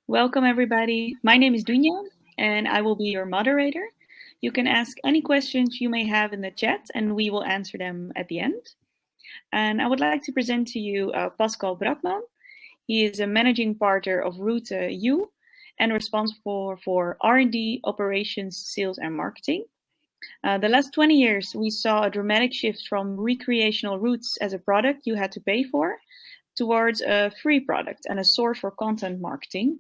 Welcome, everybody. My name is Dunja, and I will be your moderator. You can ask any questions you may have in the chat, and we will answer them at the end. And I would like to present to you Pascal Brackman. He is a managing partner of RouteYou and responsible for R&D, operations, sales, and marketing. The last 20 years, we saw a dramatic shift from recreational routes as a product you had to pay for towards a free product and a source for content marketing.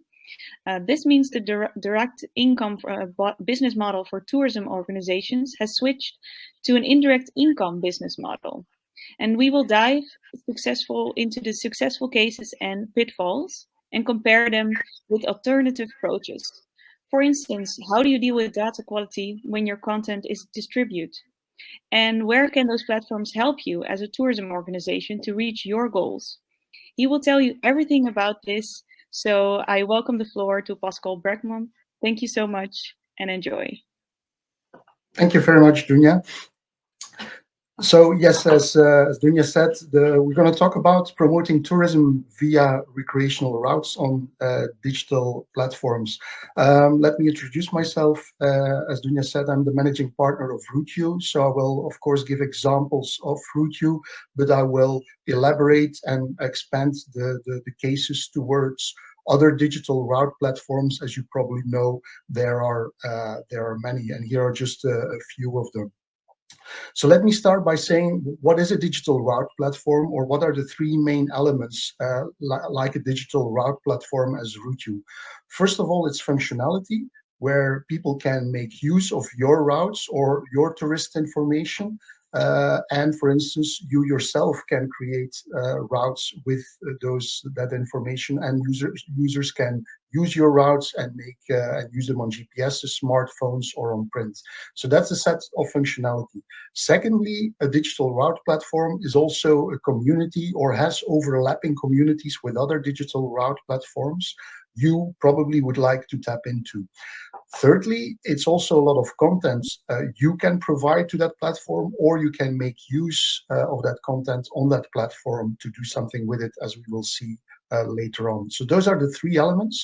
This means the direct income business model for tourism organizations has switched to an indirect income business model. And we will dive into the successful cases and pitfalls and compare them with alternative approaches. For instance, how do you deal with data quality when your content is distributed? And where can those platforms help you as a tourism organization to reach your goals? He will tell you everything about this. So I welcome the floor to Pascal Brackman. Thank you so much and enjoy. Thank you very much, Dunja. So yes, as Dunja said, we're going to talk about promoting tourism via recreational routes on digital platforms. Let me introduce myself. As Dunja said, I'm the managing partner of RouteYou. So I will, of course, give examples of RouteYou, but I will elaborate and expand the cases towards other digital route platforms. As you probably know, there are many, and here are just a few of them. So let me start by saying, what is a digital route platform, or what are the three main elements like a digital route platform as RouteYou? First of all, it's functionality, where people can make use of your routes or your tourist information. And for instance, you yourself can create routes with that information, and users can use your routes and use them on GPSs, smartphones, or on print. So that's a set of functionality. Secondly, a digital route platform is also a community or has overlapping communities with other digital route platforms you probably would like to tap into. Thirdly, it's also a lot of content you can provide to that platform, or you can make use of that content on that platform to do something with it, as we will see later on. So those are the three elements.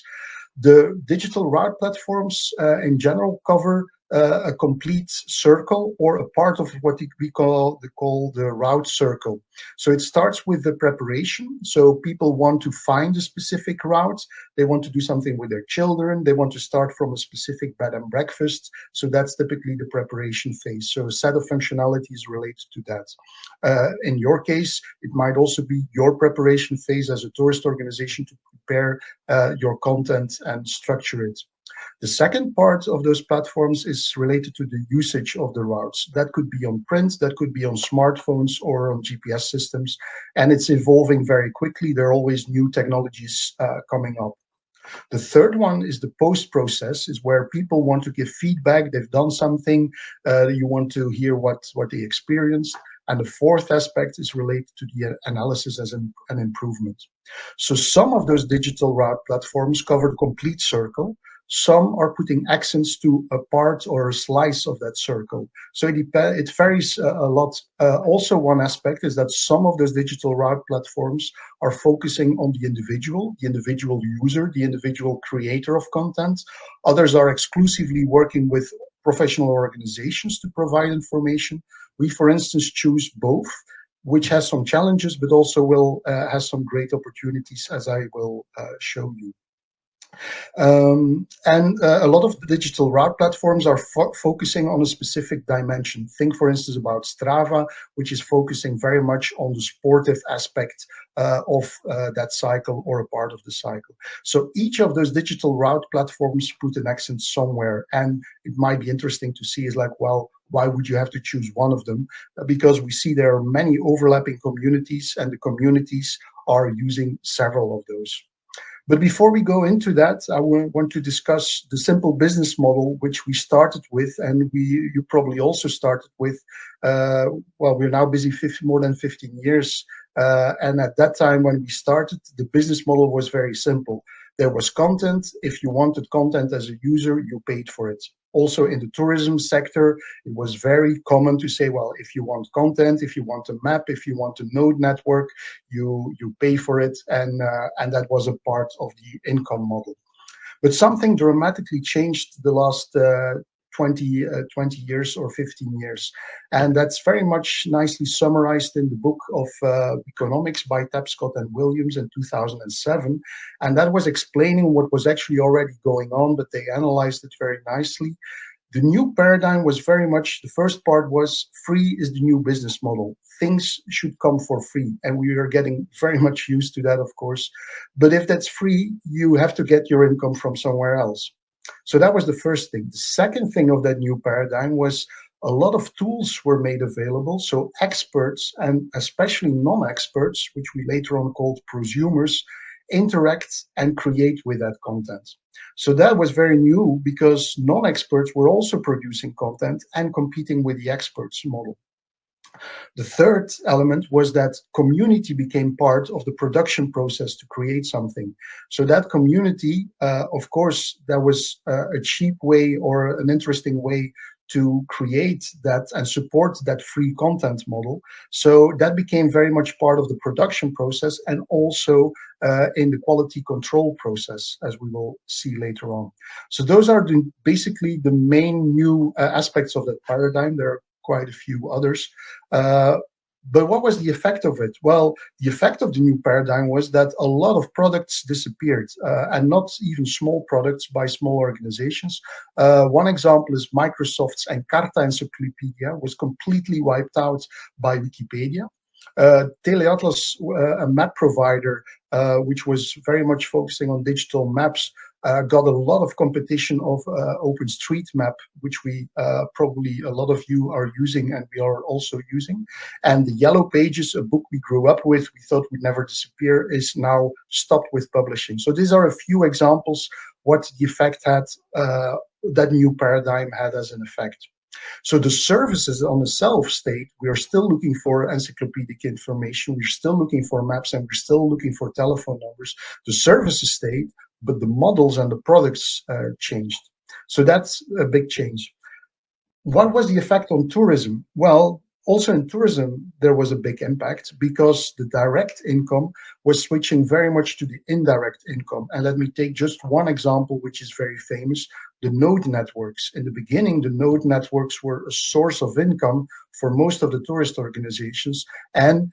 The digital route platforms in general cover a complete circle, or a part of what we call the route circle. So it starts with the preparation. So people want to find a specific route. They want to do something with their children. They want to start from a specific bed and breakfast. So that's typically the preparation phase. So a set of functionalities related to that. In your case, it might also be your preparation phase as a tourist organization to prepare your content and structure it. The second part of those platforms is related to the usage of the routes. That could be on print, that could be on smartphones or on GPS systems, and it's evolving very quickly. There are always new technologies coming up. The third one is the post-process, is where people want to give feedback. They've done something, you want to hear what they experienced. And the fourth aspect is related to the analysis as an improvement. So some of those digital route platforms cover the complete circle. Some are putting accents to a part or a slice of that circle. So it varies a lot. Also, one aspect is that some of those digital route platforms are focusing on the individual user, the individual creator of content. Others are exclusively working with professional organizations to provide information. We, for instance, choose both, which has some challenges, but also has some great opportunities, as I will show you. And a lot of the digital route platforms are focusing on a specific dimension. Think, for instance, about Strava, which is focusing very much on the sportive aspect of that cycle or a part of the cycle. So each of those digital route platforms put an accent somewhere, and it might be interesting to see is like, well, why would you have to choose one of them? Because we see there are many overlapping communities, and the communities are using several of those. But before we go into that, I want to discuss the simple business model which we started with, and you probably also started with. Well, we're now busy more than 15 years, and at that time when we started, the business model was very simple. There was content. If you wanted content as a user, you paid for it. Also in the tourism sector, it was very common to say, well, if you want content, if you want a map, if you want a node network, you pay for it, and that was a part of the income model. But something dramatically changed the last 20 years or 15 years. And that's very much nicely summarized in the book of Economics by Tapscott and Williams in 2007. And that was explaining what was actually already going on, but they analyzed it very nicely. The new paradigm was very much, the first part was free is the new business model. Things should come for free. And we are getting very much used to that, of course. But if that's free, you have to get your income from somewhere else. So that was the first thing. The second thing of that new paradigm was a lot of tools were made available. So experts, and especially non-experts, which we later on called prosumers, interact and create with that content. So that was very new because non-experts were also producing content and competing with the experts model. The third element was that community became part of the production process to create something. So that community, of course, that was a cheap way or an interesting way to create that and support that free content model. So that became very much part of the production process and also in the quality control process, as we will see later on. So those are basically the main new aspects of that paradigm. There are quite a few others. But what was the effect of it? Well, the effect of the new paradigm was that a lot of products disappeared, and not even small products by small organizations. One example is Microsoft's Encarta Encyclopedia was completely wiped out by Wikipedia. Teleatlas, a map provider, which was very much focusing on digital maps, got a lot of competition of OpenStreetMap, which we probably a lot of you are using and we are also using. And the Yellow Pages, a book we grew up with, we thought would never disappear, is now stopped with publishing. So these are a few examples what the effect had, that new paradigm had as an effect. So the services on the self-state, we are still looking for encyclopedic information, we're still looking for maps, and we're still looking for telephone numbers. The services stayed, but the models and the products changed. So that's a big change. What was the effect on tourism? Well, also in tourism, there was a big impact because the direct income was switching very much to the indirect income. And let me take just one example, which is very famous, the node networks. In the beginning, the node networks were a source of income for most of the tourist organizations, and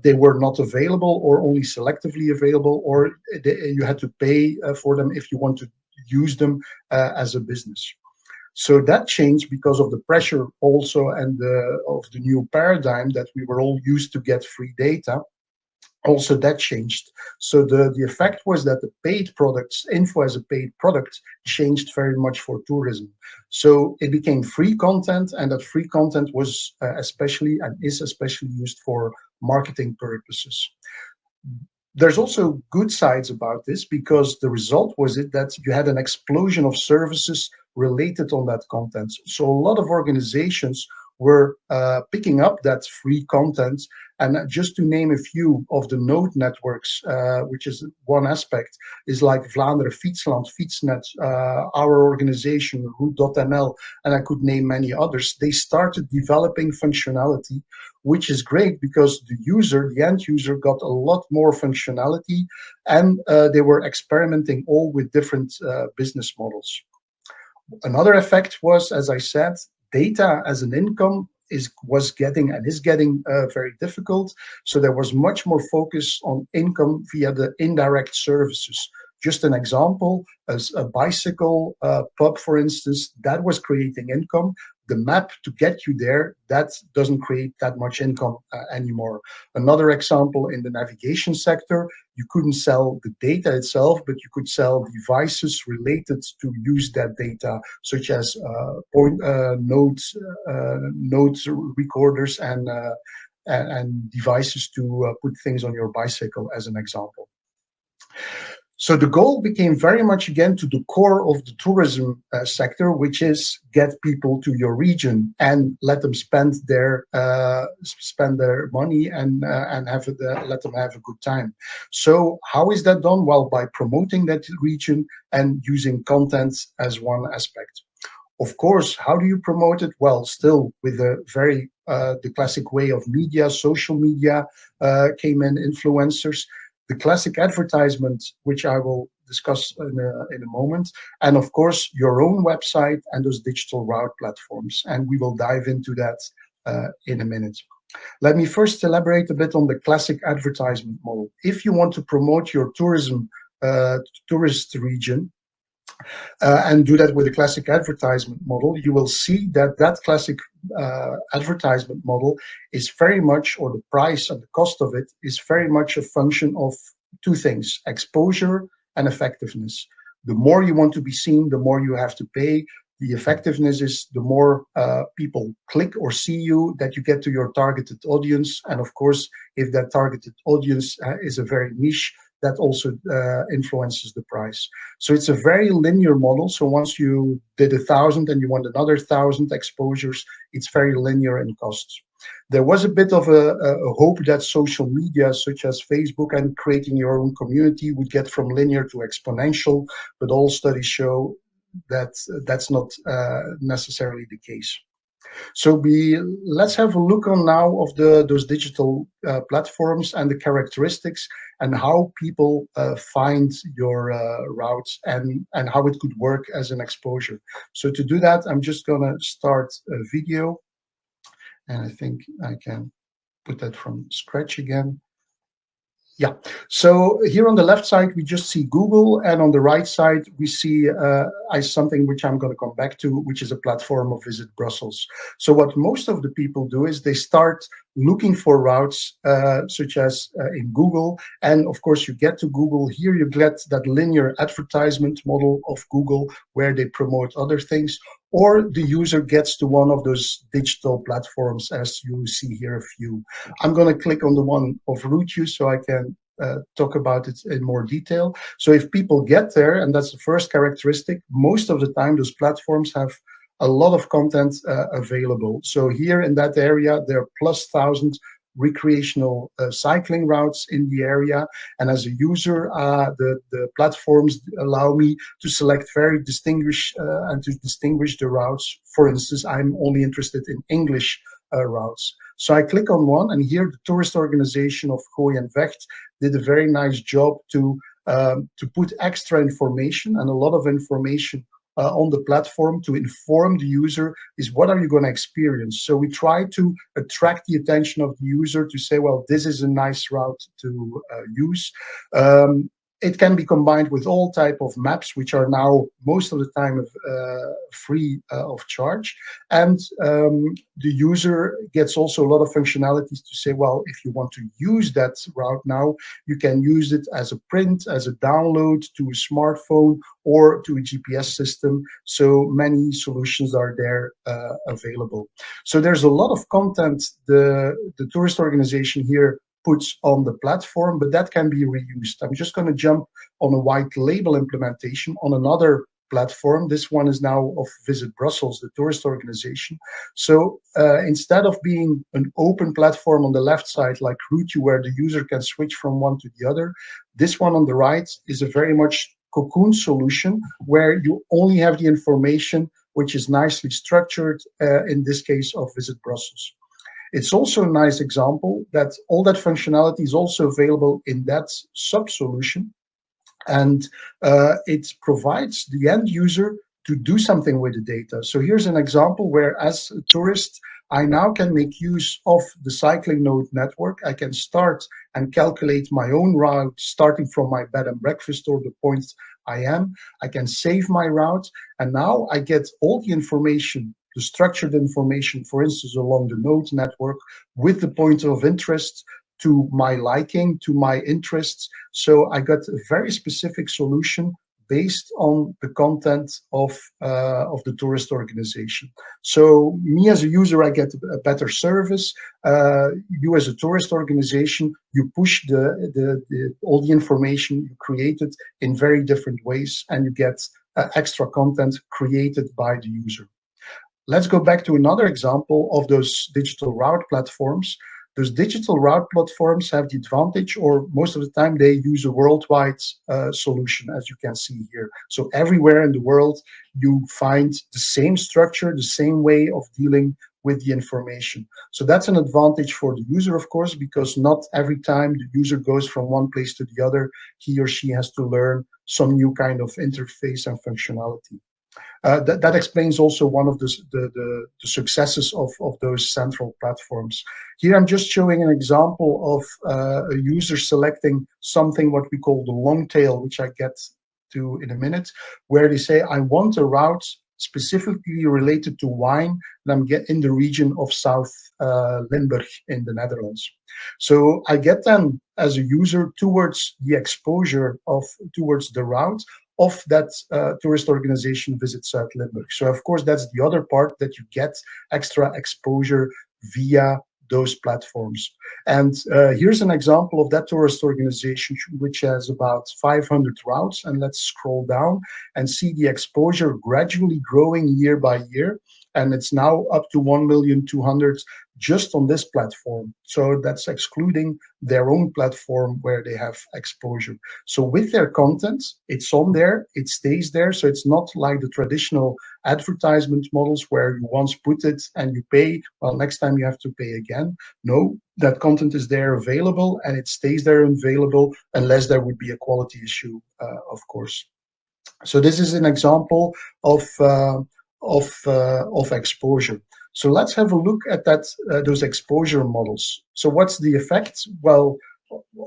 they were not available or only selectively available, or you had to pay for them if you want to use them as a business. So that changed because of the pressure also and of the new paradigm that we were all used to get free data. Also that changed. So the effect was that the paid products, info as a paid product, changed very much for tourism. So it became free content, and that free content was especially and is especially used for marketing purposes. There's also good sides about this because the result was that you had an explosion of services related on that content. So a lot of organizations were picking up that free content. And just to name a few of the node networks, which is one aspect, is like Vlaanderen Fietsland, Fietsnet, our organization, Route.nl, and I could name many others. They started developing functionality, which is great because the user, the end user, got a lot more functionality, and they were experimenting all with different business models. Another effect was, as I said, data as an income was getting very difficult. So there was much more focus on income via the indirect services. Just an example, as a bicycle pub, for instance, that was creating income. The map to get you there, that doesn't create that much income anymore. Another example, in the navigation sector, you couldn't sell the data itself, but you could sell devices related to use that data, such as notes recorders and devices to put things on your bicycle, as an example. So the goal became very much again to the core of the tourism sector, which is get people to your region and let them spend their money and let them have a good time. So how is that done? Well, by promoting that region and using content as one aspect. Of course, how do you promote it? Well, still with the classic way of media, social media came in, influencers. The classic advertisement, which I will discuss in a moment. And of course, your own website and those digital route platforms. And we will dive into that in a minute. Let me first elaborate a bit on the classic advertisement model. If you want to promote your tourist region, and do that with a classic advertisement model, you will see that that classic advertisement model is very much, or the price and the cost of it is very much a function of two things: exposure and effectiveness. The more you want to be seen, the more you have to pay. The effectiveness is the more people click or see you, that you get to your targeted audience. And of course, if that targeted audience is a very niche, that also influences the price. So it's a very linear model. So once you did 1,000 and you want another 1,000 exposures, it's very linear in costs. There was a bit of a hope that social media, such as Facebook and creating your own community, would get from linear to exponential, but all studies show that that's not necessarily the case. So let's have a look on now of those digital platforms and the characteristics and how people find your routes and how it could work as an exposure. So to do that, I'm just going to start a video, and I think I can put that from scratch again. Yeah, so here on the left side, we just see Google, and on the right side, we see something which I'm going to come back to, which is a platform of Visit Brussels. So what most of the people do is they start looking for routes, such as in Google, and of course, you get to Google. Here you get that linear advertisement model of Google, where they promote other things, or the user gets to one of those digital platforms, as you see here a few. I'm going to click on the one of RouteYou so I can talk about it in more detail. So if people get there, and that's the first characteristic, most of the time those platforms have a lot of content available. So here in that area, there are plus 1,000 recreational cycling routes in the area. And as a user, the platforms allow me to select very distinguish the routes. For instance, I'm only interested in English routes. So I click on one, and here the tourist organization of Gooi en Vecht did a very nice job to put extra information and a lot of information on the platform to inform the user is what are you going to experience. So we try to attract the attention of the user to say, well, this is a nice route to use. It can be combined with all type of maps, which are now most of the time free of charge. And the user gets also a lot of functionalities to say, well, if you want to use that route now, you can use it as a print, as a download to a smartphone or to a GPS system. So many solutions are there available. So there's a lot of content the tourist organization here puts on the platform, but that can be reused. I'm just going to jump on a white label implementation on another platform. This one is now of Visit Brussels, the tourist organization. So instead of being an open platform on the left side like RouteYou, where the user can switch from one to the other, this one on the right is a very much cocoon solution where you only have the information which is nicely structured, in this case of Visit Brussels. It's also a nice example that all that functionality is also available in that sub-solution, and it provides the end user to do something with the data. So here's an example where, as a tourist, I now can make use of the cycling node network. I can start and calculate my own route, starting from my bed and breakfast or the point I am. I can save my route, and now I get all the information, the structured information, for instance, along the node network with the point of interest to my liking, to my interests. So I got a very specific solution based on the content of the tourist organization. So me as a user, I get a better service. You as a tourist organization, you push all the information you created in very different ways, and you get extra content created by the user. Let's go back to another example of those digital route platforms. Those digital route platforms have the advantage, or most of the time they use a worldwide solution, as you can see here. So everywhere in the world, you find the same structure, the same way of dealing with the information. So that's an advantage for the user, of course, because not every time the user goes from one place to the other, he or she has to learn some new kind of interface and functionality. That explains also one of the successes of those central platforms. Here I'm just showing an example of a user selecting something what we call the long tail, which I get to in a minute, where they say, I want a route specifically related to wine, and I'm in the region of South Limburg in the Netherlands. So I get then as a user towards the exposure towards the route of that tourist organization Visit South Limburg. So of course, that's the other part, that you get extra exposure via those platforms. And here's an example of that tourist organization, which has about 500 routes. And let's scroll down and see the exposure gradually growing year by year. And it's now up to 1,200,000 just on this platform. So that's excluding their own platform where they have exposure. So with their content, it's on there, it stays there. So it's not like the traditional advertisement models where you once put it and you pay, well, next time you have to pay again. No, that content is there available, and it stays there available unless there would be a quality issue, of course. So this is an example of exposure. So let's have a look at those exposure models. So what's the effect? Well,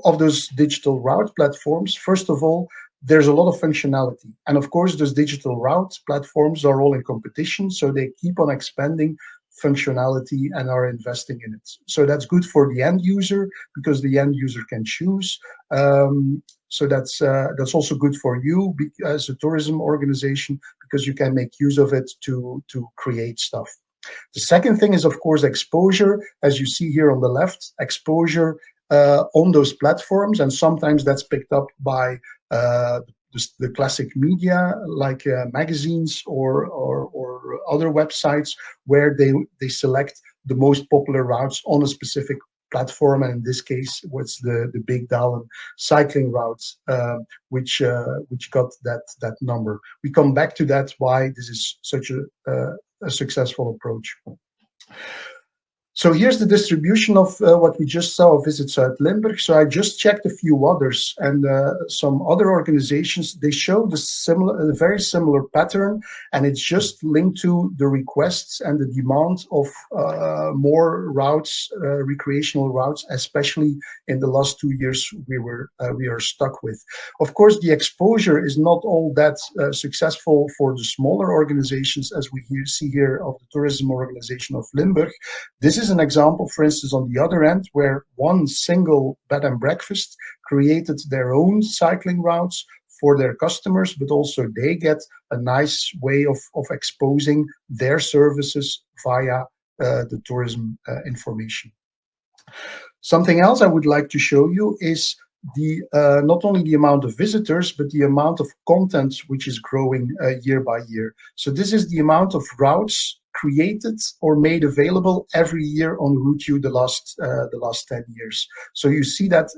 of those digital route platforms, first of all, there's a lot of functionality. And of course, those digital route platforms are all in competition, so they keep on expanding functionality and are investing in it. So that's good for the end user, because the end user can choose. So that's also good for you as a tourism organization, because you can make use of it to create stuff. The second thing is, of course, exposure. As you see here on the left, exposure on those platforms, and sometimes that's picked up by the classic media, like magazines or other websites, where they select the most popular routes on a specific platform, and in this case, what's the Big Dalen cycling routes, which got that number. We come back to that, why this is such a successful approach. So here's the distribution of what we just saw, Visit South Limburg. So I just checked a few others, and some other organizations, they show a very similar pattern, and it's just linked to the requests and the demand of more routes, recreational routes, especially in the last 2 years we are stuck with. Of course, the exposure is not all that successful for the smaller organizations, as we see here of the tourism organization of Limburg. This is an example, for instance, on the other end, where one single bed and breakfast created their own cycling routes for their customers, but also they get a nice way of exposing their services via the tourism information. Something else I would like to show you is not only the amount of visitors, but the amount of content which is growing year by year. So this is the amount of routes created or made available every year on RouteYou the last 10 years. So you see that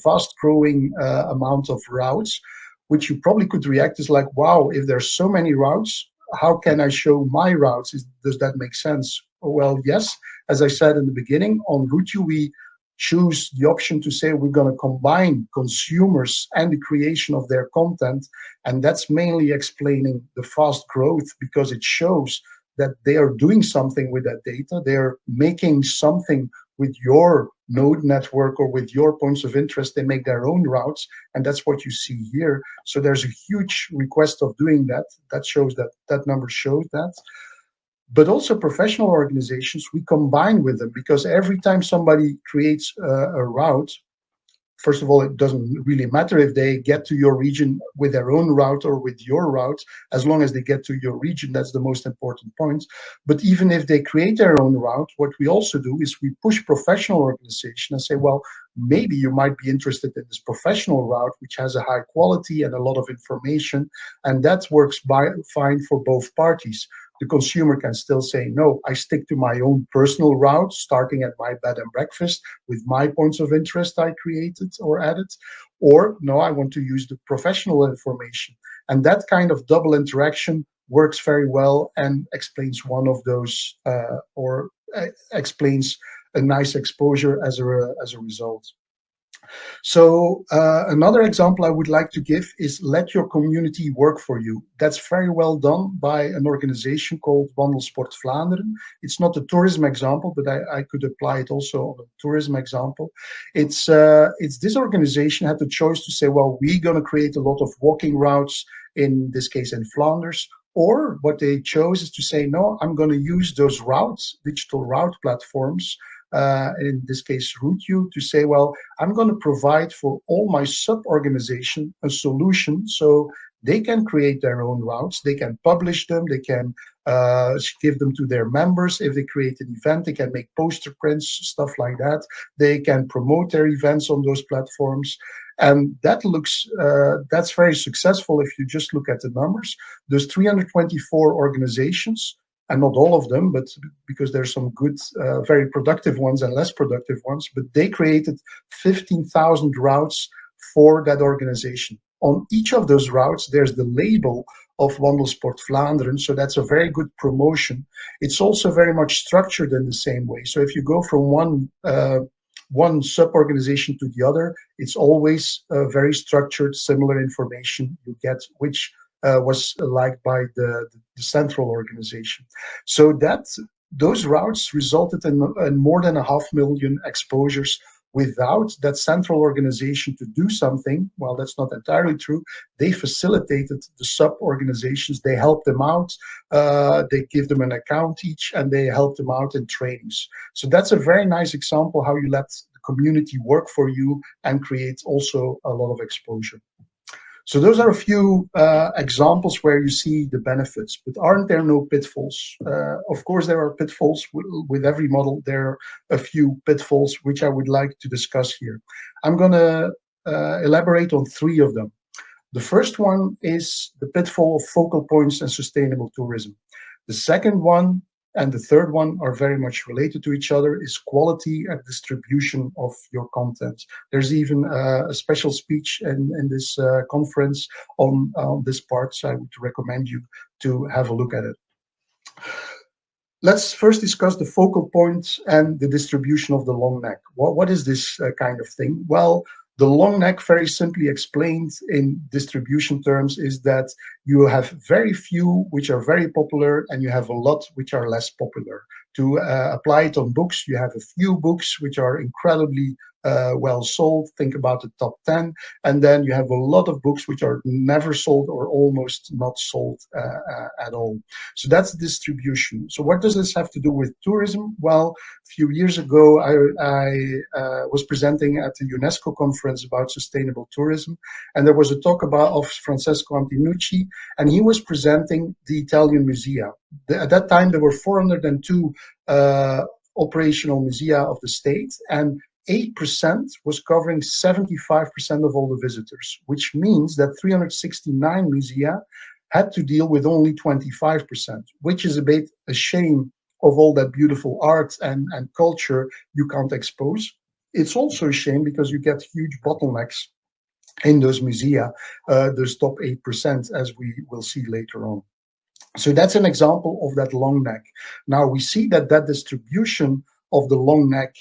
fast growing amount of routes, which you probably could react as like, wow, if there's so many routes, how can I show my routes? Does that make sense? Well, yes, as I said in the beginning, on RouteYou we choose the option to say we're going to combine consumers and the creation of their content, and that's mainly explaining the fast growth, because it shows that they are doing something with that data. They're making something with your node network or with your points of interest. They make their own routes, and that's what you see here. So there's a huge request of doing that. That shows that number shows that. But also professional organizations, we combine with them, because every time somebody creates a route, first of all, it doesn't really matter if they get to your region with their own route or with your route, as long as they get to your region. That's the most important point. But even if they create their own route, what we also do is we push professional organizations and say, well, maybe you might be interested in this professional route, which has a high quality and a lot of information, and that works fine for both parties. The consumer can still say, no, I stick to my own personal route, starting at my bed and breakfast with my points of interest I created or added. Or, no, I want to use the professional information. And that kind of double interaction works very well and explains one of those, explains a nice exposure as a result. So another example I would like to give is let your community work for you. That's very well done by an organization called Wandelsport Vlaanderen. It's not a tourism example, but I could apply it also on a tourism example. It's this organization had the choice to say, well, we're going to create a lot of walking routes, in this case in Flanders. Or what they chose is to say, no, I'm going to use those routes, digital route platforms, in this case RouteYou, to say, well, I'm going to provide for all my sub-organization a solution so they can create their own routes, they can publish them, they can give them to their members. If they create an event, they can make poster prints, stuff like that. They can promote their events on those platforms. And that's very successful if you just look at the numbers. There's 324 organizations, and not all of them, but because there's some good, very productive ones and less productive ones, but they created 15,000 routes for that organization. On each of those routes, there's the label of Wandelsport Vlaanderen, so that's a very good promotion. It's also very much structured in the same way. So if you go from one sub-organization to the other, it's always very structured, similar information you get, which was liked by the central organization. So those routes resulted in more than 500,000 exposures without that central organization to do something. Well, that's not entirely true. They facilitated the sub-organizations. They helped them out. They give them an account each, and they help them out in trainings. So that's a very nice example how you let the community work for you and create also a lot of exposure. So those are a few examples where you see the benefits, but aren't there no pitfalls? Of course, there are pitfalls with every model. There are a few pitfalls which I would like to discuss here. I'm going to elaborate on 3 of them. The first one is the pitfall of focal points and sustainable tourism. The second one and the third one are very much related to each other, is quality and distribution of your content. There's even a special speech in this conference on this part, so I would recommend you to have a look at it. Let's first discuss the focal point and the distribution of the long neck. What is this kind of thing? Well, the long neck, very simply explained in distribution terms, is that you have very few which are very popular and you have a lot which are less popular. To apply it on books, you have a few books which are incredibly well sold. Think about the top 10. And then you have a lot of books which are never sold or almost not sold at all. So that's distribution. So what does this have to do with tourism? Well, a few years ago, I was presenting at the UNESCO conference about sustainable tourism. And there was a talk of Francesco Antinucci, and he was presenting the Italian musea. At that time, there were 402 operational musea of the state, and 8% was covering 75% of all the visitors, which means that 369 musea had to deal with only 25%, which is a bit a shame of all that beautiful art and culture you can't expose. It's also a shame because you get huge bottlenecks in those musea, those top 8%, as we will see later on. So that's an example of that long neck. Now we see that distribution of the long neck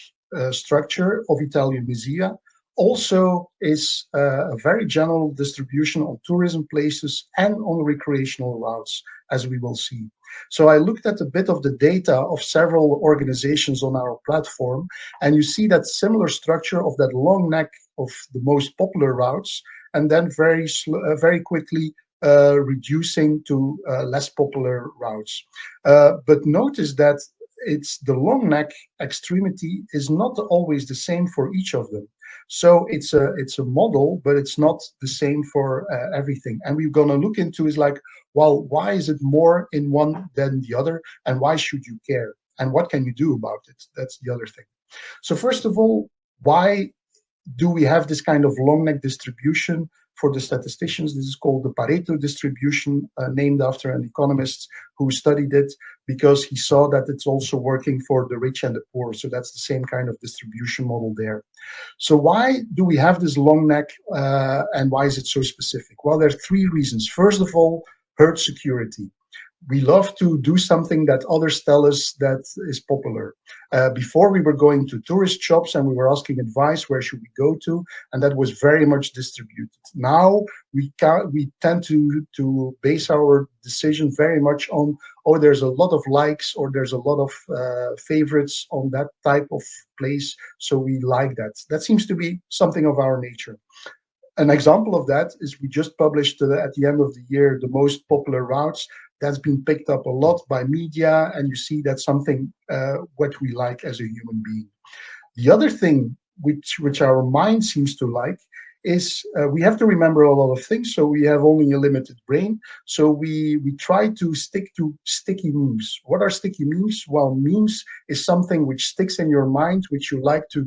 structure of Italian musea also is a very general distribution on tourism places and on recreational routes, as we will see. So I looked at a bit of the data of several organizations on our platform, and you see that similar structure of that long neck of the most popular routes, and then very quickly reducing to less popular routes. But notice that it's the long neck extremity is not always the same for each of them. So it's a model, but it's not the same for everything. And we're going to look into is like, well, why is it more in one than the other? And why should you care? And what can you do about it? That's the other thing. So first of all, why do we have this kind of long neck distribution? For the statisticians, this is called the Pareto distribution, named after an economist who studied it, because he saw that it's also working for the rich and the poor. So that's the same kind of distribution model there. So why do we have this long neck, and why is it so specific? Well, there are 3 reasons. First of all, herd security. we love to do something that others tell us that is popular. Before we were going to tourist shops and we were asking advice, where should we go to? And that was very much distributed. Now we tend to base our decision very much on, oh, there's a lot of likes or there's a lot of favorites on that type of place, so we like that. That seems to be something of our nature. An example of that is we just published at the end of the year the most popular routes. That's been picked up a lot by media, and you see that's something what we like as a human being. The other thing which our mind seems to like is we have to remember a lot of things, so we have only a limited brain. So we try to stick to sticky memes. What are sticky memes? Well, memes is something which sticks in your mind, which you like to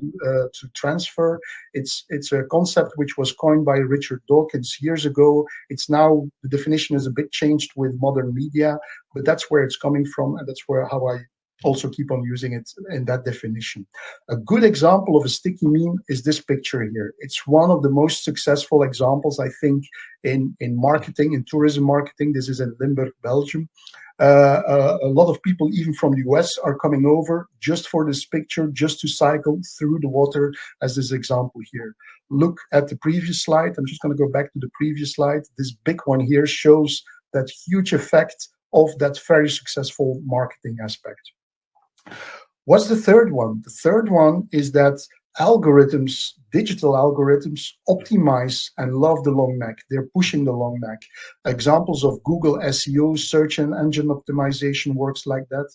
transfer. It's a concept which was coined by Richard Dawkins years ago. It's now, the definition is a bit changed with modern media, but that's where it's coming from, and that's how I also keep on using it in that definition. A good example of a sticky meme is this picture here. It's one of the most successful examples, I think, in marketing, in tourism marketing. This is in Limburg, Belgium. A lot of people, even from the US, are coming over just for this picture, just to cycle through the water, as this example here. Look at the previous slide. I'm just going to go back to the previous slide. This big one here shows that huge effect of that very successful marketing aspect. What's the third one? The third one is that algorithms, digital algorithms, optimize and love the long neck. They're pushing the long neck. Examples of Google SEO, search and engine optimization, works like that.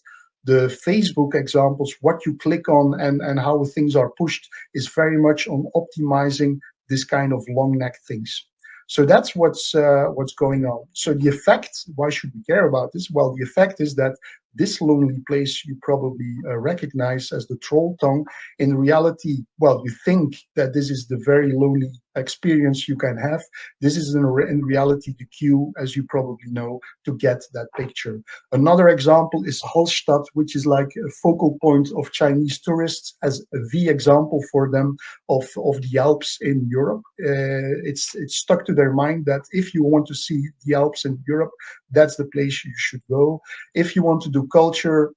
The Facebook examples, what you click on and how things are pushed, is very much on optimizing this kind of long neck things. So that's what's going on. So the effect, why should we care about this? Well, the effect is that this lonely place you probably recognize as the troll tongue. In reality, well, you think that this is the very lonely experience you can have. This is in reality the queue, as you probably know, to get that picture. Another example is Hallstatt, which is like a focal point of Chinese tourists, as the example for them of the Alps in Europe. It's stuck to their mind that if you want to see the Alps in Europe, that's the place you should go. If you want to do culture,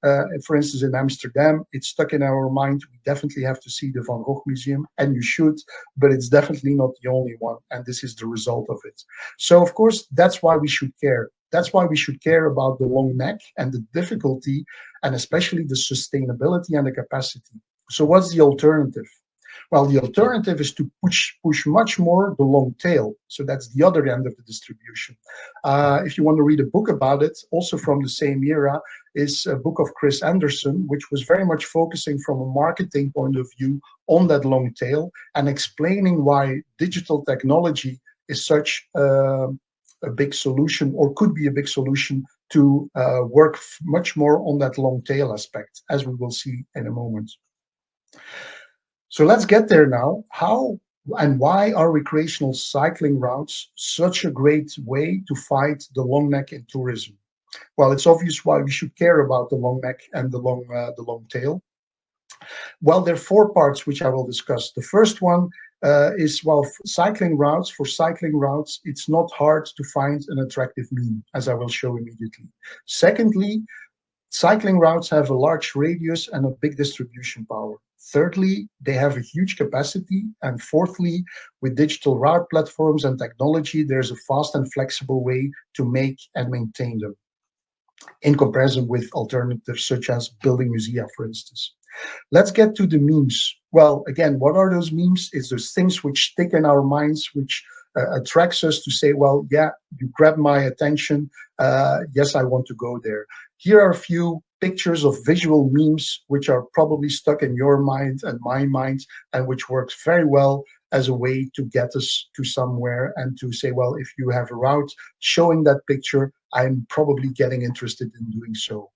for instance, in Amsterdam, it's stuck in our mind. We definitely have to see the Van Gogh Museum, and you should, but it's definitely not the only one, and this is the result of it. So, of course, that's why we should care. That's why we should care about the long neck and the difficulty, and especially the sustainability and the capacity. So what's the alternative? Well, the alternative is to push much more the long tail. So that's the other end of the distribution. If you want to read a book about it, also from the same era, is a book of Chris Anderson, which was very much focusing from a marketing point of view on that long tail and explaining why digital technology is such a big solution, or could be a big solution, to work much more on that long tail aspect, as we will see in a moment. So let's get there now. How and why are recreational cycling routes such a great way to fight the long neck in tourism? Well, it's obvious why we should care about the long neck and the long tail. Well, there are four parts which I will discuss. The first one is, well, for cycling routes, it's not hard to find an attractive meme, as I will show immediately. Secondly, cycling routes have a large radius and a big distribution power. Thirdly, they have a huge capacity. And fourthly, with digital route platforms and technology, there's a fast and flexible way to make and maintain them, in comparison with alternatives such as building museum, for instance. Let's get to the memes. Well, again, what are those memes? It's those things which stick in our minds, which attracts us to say, well, yeah, you grab my attention. Yes, I want to go there. Here are a few pictures of visual memes which are probably stuck in your mind and my mind, and which works very well as a way to get us to somewhere and to say, well, if you have a route showing that picture, I'm probably getting interested in doing so.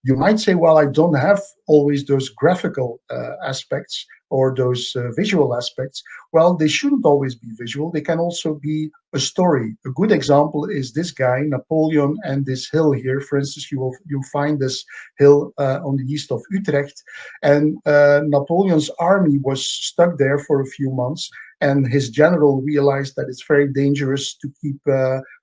You might say, well, I don't have always those graphical aspects or those visual aspects. Well, they shouldn't always be visual. They can also be a story. A good example is this guy, Napoleon, and this hill here. For instance, you'll find this hill on the east of Utrecht. And Napoleon's army was stuck there for a few months. And his general realized that it's very dangerous to keep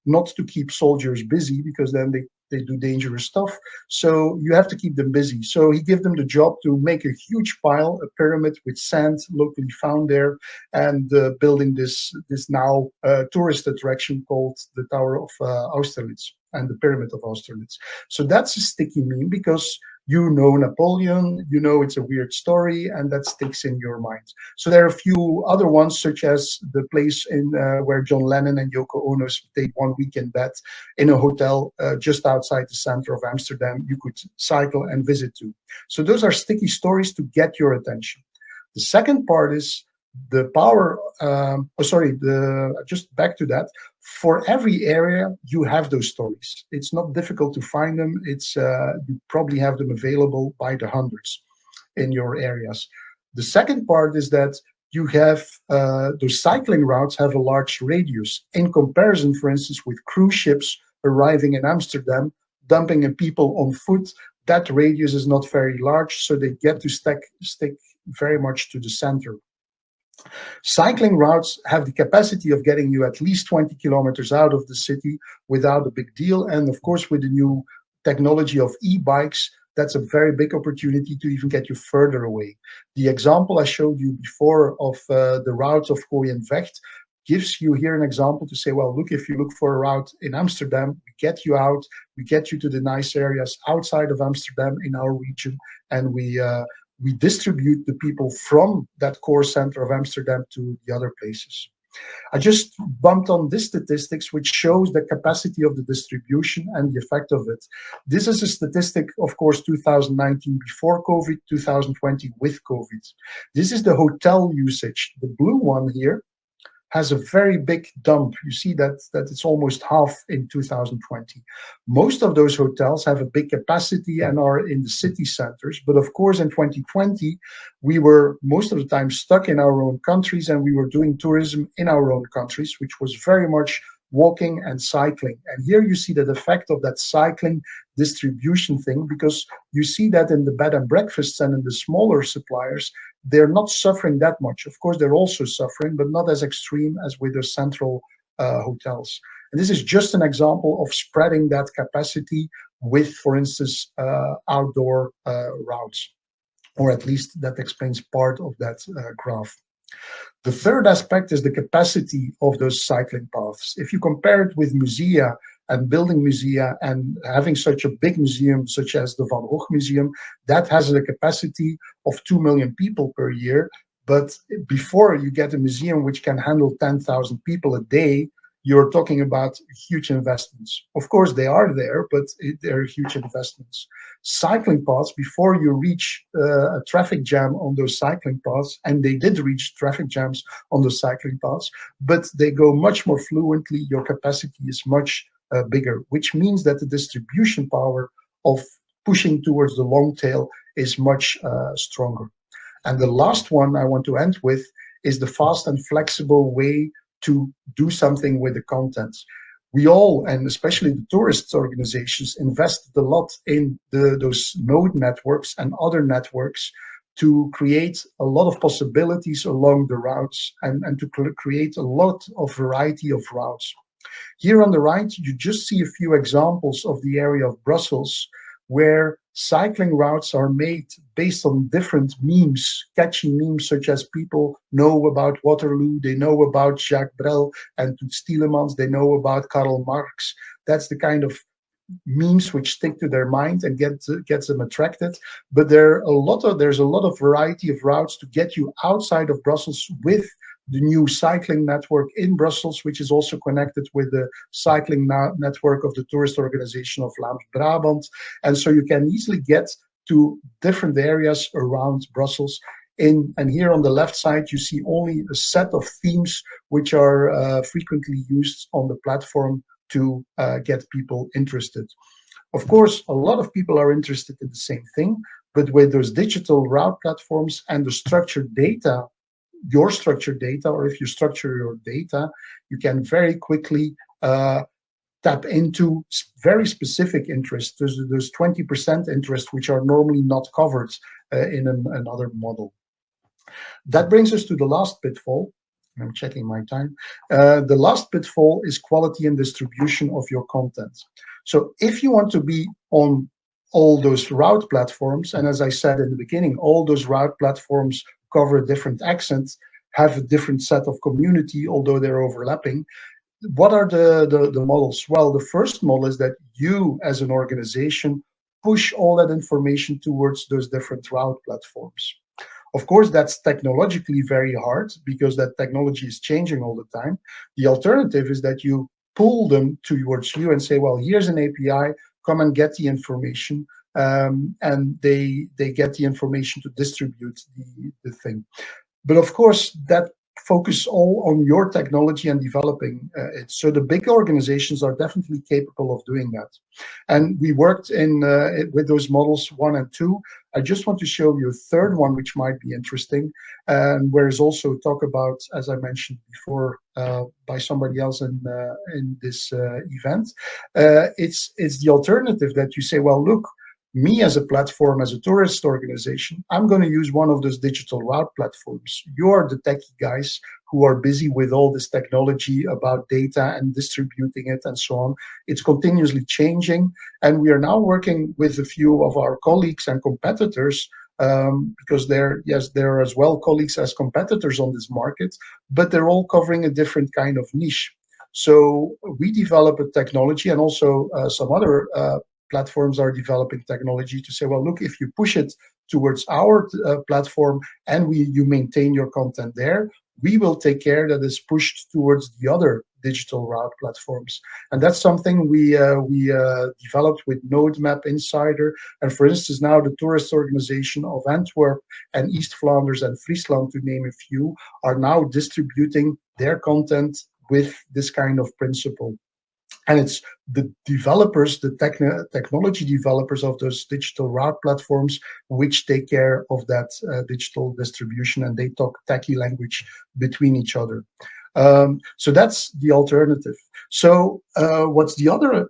not to keep soldiers busy, because then they they do dangerous stuff. So you have to keep them busy. So he gave them the job to make a huge pile, a pyramid with sand locally found there, and building this now tourist attraction called the Tower of Austerlitz and the Pyramid of Austerlitz. So that's a sticky meme because you know Napoleon, you know it's a weird story, and that sticks in your mind. So there are a few other ones, such as the place in where John Lennon and Yoko Ono stayed one week in bed in a hotel just outside the center of Amsterdam. You could cycle and visit to. So those are sticky stories to get your attention. The second part is the power. Just back to that. For every area, you have those stories. It's not difficult to find them. You probably have them available by the hundreds in your areas. The second part is that you have those cycling routes have a large radius in comparison, for instance, with cruise ships arriving in Amsterdam, dumping people on foot. That radius is not very large, so they get to stick very much to the center. Cycling routes have the capacity of getting you at least 20 kilometers out of the city without a big deal. And of course, with the new technology of e-bikes, that's a very big opportunity to even get you further away. The example I showed you before of the route of Gooi and Vecht gives you here an example to say, well, look, if you look for a route in Amsterdam, we get you out, we get you to the nice areas outside of Amsterdam in our region, and we distribute the people from that core center of Amsterdam to the other places. I just bumped on this statistics, which shows the capacity of the distribution and the effect of it. This is a statistic, of course, 2019 before COVID, 2020 with COVID. This is the hotel usage. The blue one here has a very big dump. You see that it's almost half in 2020. Most of those hotels have a big capacity and are in the city centers. But of course, in 2020, we were most of the time stuck in our own countries, and we were doing tourism in our own countries, which was very much walking and cycling. And here you see the effect of that cycling distribution thing, because you see that in the bed and breakfasts and in the smaller suppliers, they're not suffering that much. Of course, they're also suffering, but not as extreme as with the central hotels. And this is just an example of spreading that capacity with, for instance, outdoor routes, or at least that explains part of that graph. The third aspect is the capacity of those cycling paths. If you compare it with musea and building musea and having such a big museum such as the Van Gogh Museum, that has a capacity of 2 million people per year. But before you get a museum which can handle 10,000 people a day, you're talking about huge investments. Of course, they are there, but they're huge investments. Cycling paths, before you reach a traffic jam on those cycling paths, and they did reach traffic jams on those cycling paths, but they go much more fluently, your capacity is much bigger, which means that the distribution power of pushing towards the long tail is much stronger. And the last one I want to end with is the fast and flexible way to do something with the content. We all, and especially the tourist organizations, invested a lot in those node networks and other networks to create a lot of possibilities along the routes and to create a lot of variety of routes. Here on the right, you just see a few examples of the area of Brussels where cycling routes are made based on different memes, catchy memes, such as people know about Waterloo, they know about Jacques Brel and Toots Tielemans, they know about Karl Marx. That's the kind of memes which stick to their mind and gets them attracted. But there's a lot of variety of routes to get you outside of Brussels with the new cycling network in Brussels, which is also connected with the cycling network of the tourist organization of Vlaams-Brabant. And so you can easily get to different areas around Brussels. And here on the left side, you see only a set of themes which are frequently used on the platform to get people interested. Of course, a lot of people are interested in the same thing, but with those digital route platforms and the structured data, your structured data, or if you structure your data, you can very quickly tap into very specific interests. There's 20% interest which are normally not covered in another model. That brings us to the last pitfall. I'm checking my time. The last pitfall is quality and distribution of your content. So if you want to be on all those route platforms, and as I said in the beginning, all those route platforms cover different accents, have a different set of community, although they're overlapping. What are the models? Well, the first model is that you as an organization push all that information towards those different route platforms. Of course, that's technologically very hard because that technology is changing all the time. The alternative is that you pull them towards you and say, well, here's an API, come and get the information. And they get the information to distribute the thing. But of course, that focus all on your technology and developing it. So the big organizations are definitely capable of doing that. And we worked in with those models 1 and 2. I just want to show you a third one, which might be interesting, and where is also talk about, as I mentioned before, by somebody else in this event. It's the alternative that you say, well, look, me as a platform, as a tourist organization, I'm going to use one of those digital route platforms. You're the techie guys who are busy with all this technology about data and distributing it and so on. It's continuously changing. And we are now working with a few of our colleagues and competitors because there are as well colleagues as competitors on this market, but they're all covering a different kind of niche. So we develop a technology, and also some other platforms are developing technology to say, well, look, if you push it towards our platform and you maintain your content there, we will take care that is pushed towards the other digital route platforms. And that's something we developed with Node Map Insider. And for instance, now the tourist organization of Antwerp and East Flanders and Friesland, to name a few, are now distributing their content with this kind of principle. And it's the developers, the technology developers of those digital route platforms, which take care of that digital distribution, and they talk techie language between each other. So that's the alternative. So what's the other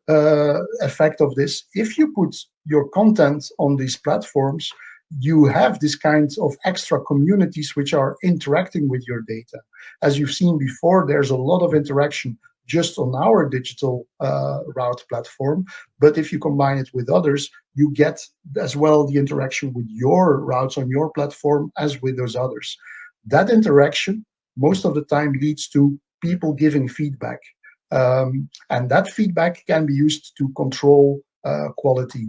effect of this? If you put your content on these platforms, you have this kind of extra communities which are interacting with your data. As you've seen before, there's a lot of interaction just on our digital route platform. But if you combine it with others, you get as well the interaction with your routes on your platform as with those others. That interaction most of the time leads to people giving feedback. And that feedback can be used to control quality.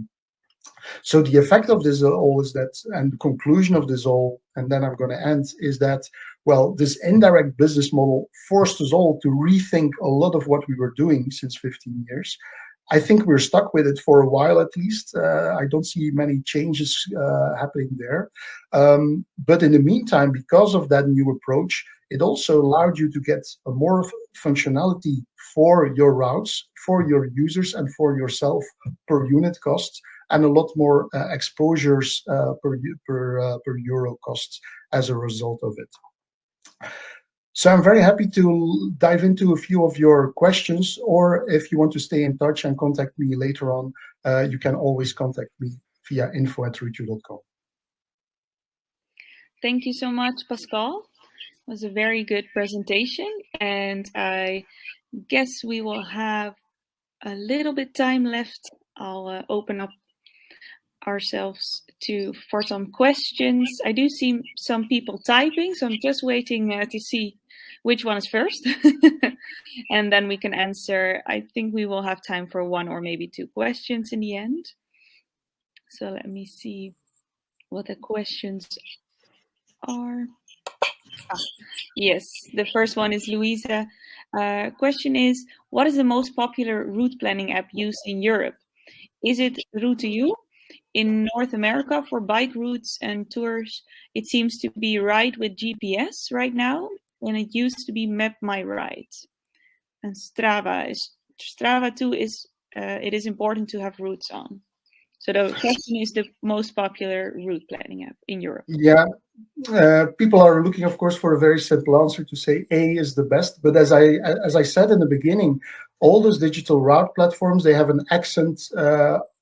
So the effect of this all is that, and the conclusion of this all, and then I'm going to end, is that, well, this indirect business model forced us all to rethink a lot of what we were doing since 15 years. I think we're stuck with it for a while at least. I don't see many changes happening there. But in the meantime, because of that new approach, it also allowed you to get a more functionality for your routes, for your users, and for yourself per unit cost, and a lot more exposures per euro costs as a result of it. So I'm very happy to dive into a few of your questions, or if you want to stay in touch and contact me later on, you can always contact me via info@RouteYou.com. Thank you so much, Pascal. It was a very good presentation, and I guess we will have a little bit time left. I'll open up ourselves for some questions. I do see some people typing, so I'm just waiting to see which one is first, and then we can answer. I think we will have time for one or maybe two questions in the end. So let me see what the questions are. Yes, the first one is Louisa. Question is, what is the most popular route planning app used in Europe? Is it RouteYou? In North America, for bike routes and tours, it seems to be Ride with GPS right now, and it used to be Map My Ride. And Strava too is it is important to have routes on. So the question is the most popular route planning app in Europe. Yeah, people are looking, of course, for a very simple answer to say A is the best. But as I said in the beginning, all those digital route platforms, they have an accent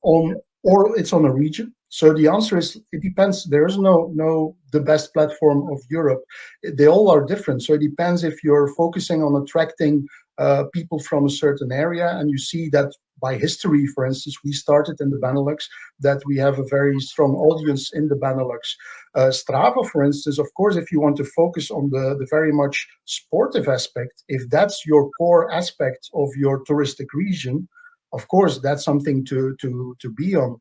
on, or it's on a region. So the answer is, it depends. There is no the best platform of Europe. They all are different. So it depends if you're focusing on attracting people from a certain area, and you see that by history, for instance, we started in the Benelux, that we have a very strong audience in the Benelux. Strava, for instance, of course, if you want to focus on the very much sportive aspect, if that's your core aspect of your touristic region, of course, that's something to be on.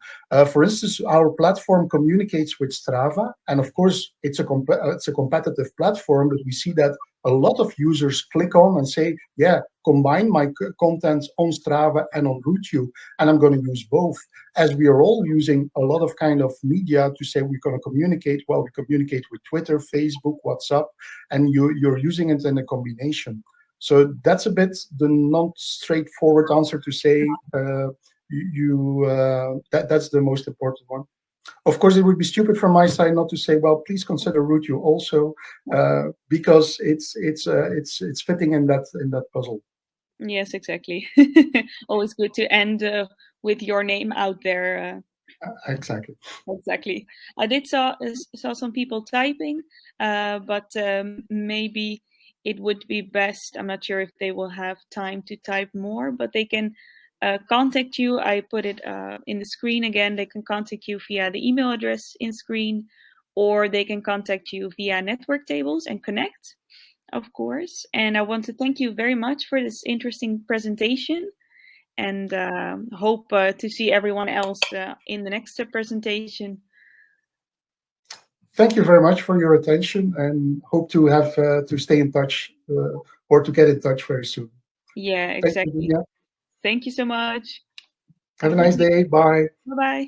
For instance, our platform communicates with Strava, and of course, it's a competitive platform, but we see that a lot of users click on and say, yeah, combine my content on Strava and on RouteYou, and I'm going to use both. As we are all using a lot of kind of media to say we're going to communicate, well, we communicate with Twitter, Facebook, WhatsApp, and you're using it in a combination. So that's a bit the not straightforward answer to say that's the most important one. Of course, it would be stupid from my side not to say, well, please consider RouteYou also, because it's fitting in that puzzle. Yes, exactly. Always good to end with your name out there. Exactly. Exactly. I did saw some people typing, but maybe it would be best. I'm not sure if they will have time to type more, but they can contact you. I put it in the screen again. They can contact you via the email address in screen, or they can contact you via network tables and connect, of course. And I want to thank you very much for this interesting presentation, and hope to see everyone else in the next presentation. Thank you very much for your attention, and hope to have to stay in touch or to get in touch very soon. Yeah, exactly. Thank you, Thank you so much. Have a nice day. Bye. Bye-bye.